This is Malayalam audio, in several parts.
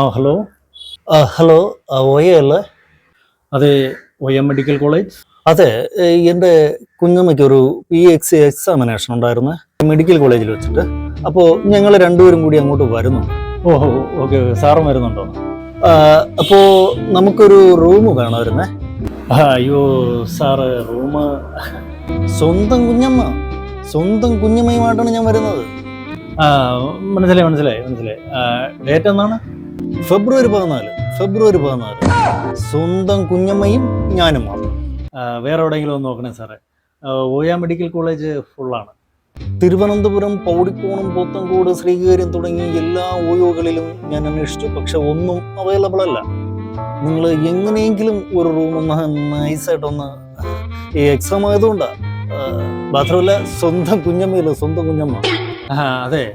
ഹലോ. ഹലോ. ഒയ അല്ലേ? അതെ, OM മെഡിക്കൽ കോളേജ്. അതെ, എൻ്റെ കുഞ്ഞമ്മയ്ക്ക് ഒരു PX എക്സാമിനേഷൻ ഉണ്ടായിരുന്നു മെഡിക്കൽ കോളേജിൽ വെച്ചിട്ട്. അപ്പോൾ ഞങ്ങൾ രണ്ടുപേരും കൂടി അങ്ങോട്ട് വരുന്നുണ്ട്. ഓഹോ, ഓക്കെ. സാറും വരുന്നുണ്ടോ? അപ്പോൾ നമുക്കൊരു റൂം വേണമായിരുന്നേ. അയ്യോ സാറ്, റൂം സ്വന്തം കുഞ്ഞമ്മയുമായിട്ടാണ് ഞാൻ വരുന്നത്. മനസ്സിലായി. ഡേറ്റ് എന്നാണ്? ഫെബ്രുവരി 14. സ്വന്തം കുഞ്ഞമ്മയും ഞാനും മാത്രം. വേറെ എവിടെയെങ്കിലും ഒന്ന് നോക്കണേ സാറേ. OM മെഡിക്കൽ കോളേജ് ഫുള്ളാണ്. തിരുവനന്തപുരം, പൗടിക്കോണം, പോത്തൻകോട്, ശ്രീകാര്യം തുടങ്ങി എല്ലാ ഓയോകളിലും ഞാൻ അന്വേഷിച്ചു. പക്ഷെ ഒന്നും അവൈലബിൾ അല്ല. നിങ്ങൾ എങ്ങനെയെങ്കിലും ഒരു റൂം ഒന്ന് നൈസായിട്ടൊന്ന്, ഈ എക്സാം ആയതുകൊണ്ടാണ്. മാത്രമല്ല സ്വന്തം കുഞ്ഞമ്മ. അതെ,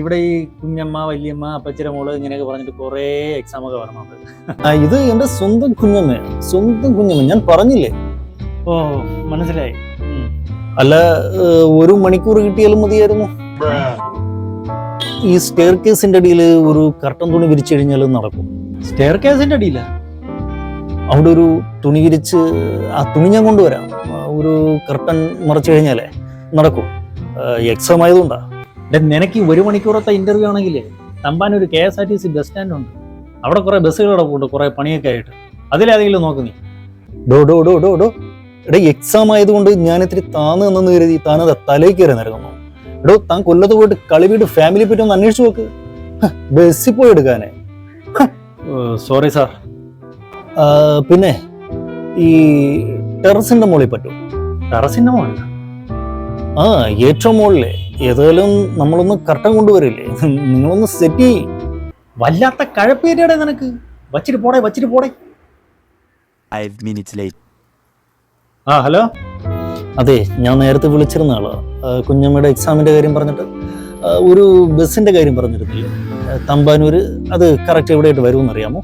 ഇവിടെ ഈ കുഞ്ഞമ്മ, വല്യമ്മ, അപ്പച്ചിര മോള് ഇങ്ങനെയൊക്കെ പറഞ്ഞിട്ട് കുറേ എക്സാം ഒക്കെ വരുന്നുണ്ട്. ഇത് എൻ്റെ സ്വന്തം കുഞ്ഞമ്മ. ഞാൻ പറഞ്ഞില്ലേ? ഓ, മനസ്സിലായി. അല്ല, 1 മണിക്കൂർ കിട്ടിയാലും മതിയായിരുന്നു. ഈ സ്റ്റെയർ കേസിന്റെ അടിയിൽ ഒരു കർട്ടൻ തുണി വിരിച്ചു കഴിഞ്ഞാൽ നടക്കും. സ്റ്റെയർ കേസിന്റെ അടിയില്ല? അവിടെ ഒരു തുണി വിരിച്ച്, ആ തുണി ഞാൻ കൊണ്ടുവരാം. ഒരു കർട്ടൻ മറച്ചു കഴിഞ്ഞാലേ നടക്കും. എക്സാം ആയതുകൊണ്ടാ. നിനക്ക് 1 മണിക്കൂറത്തെ ഇന്റർവ്യൂ ആണെങ്കിലേ തമ്പാൻ ഒരു KSRTC ബസ് സ്റ്റാൻഡ് ഉണ്ട്. അവിടെ കുറെ ബസ്സുകൾ കിടപ്പുണ്ട്, കുറെ പണിയൊക്കെ ആയിട്ട്. അതിലേതെങ്കിലും നോക്ക് നീ. എടാ, എക്സാം ആയതുകൊണ്ട് ഞാൻ ഇത്തിരി താന്ന് നിന്ന് കരുതി താനത് തലയിൽ കയറി നിരങ്ങുന്നു. എടോ, താൻ കൊല്ലത്ത് പോയിട്ട് കളിവീട് ഫാമിലി പറ്റി ഒന്ന് അന്വേഷിച്ചു നോക്ക്. ബസ്സിൽ പോയി എടുക്കാനേ. Sorry sir. പിന്നെ ഈ ടെറസിന്റെ മുകളിൽ പറ്റും? ടെറസിന്റെ മുകളിൽ? ഏറ്റവും മുകളിലേ. ഏതായാലും നമ്മളൊന്ന് കർട്ടൻ കൊണ്ടുവരില്ലേ, നിങ്ങളൊന്ന് സെറ്റ് ചെയ്യും. വല്ലാത്ത കഴപ്പേരിയുടെ നിനക്ക്. വച്ചിട്ട് പോടേ. 5 minutes late. ഹലോ. അതെ, ഞാൻ നേരത്തെ വിളിച്ചിരുന്ന ആളാ. കുഞ്ഞമ്മയുടെ എക്സാമിന്റെ കാര്യം പറഞ്ഞിട്ട് ഒരു ബസ്സിന്റെ കാര്യം പറഞ്ഞിരുന്നില്ലേ, തമ്പാനൂര്. അത് കറക്റ്റ് എവിടെയായിട്ട് വരുമെന്നറിയാമോ?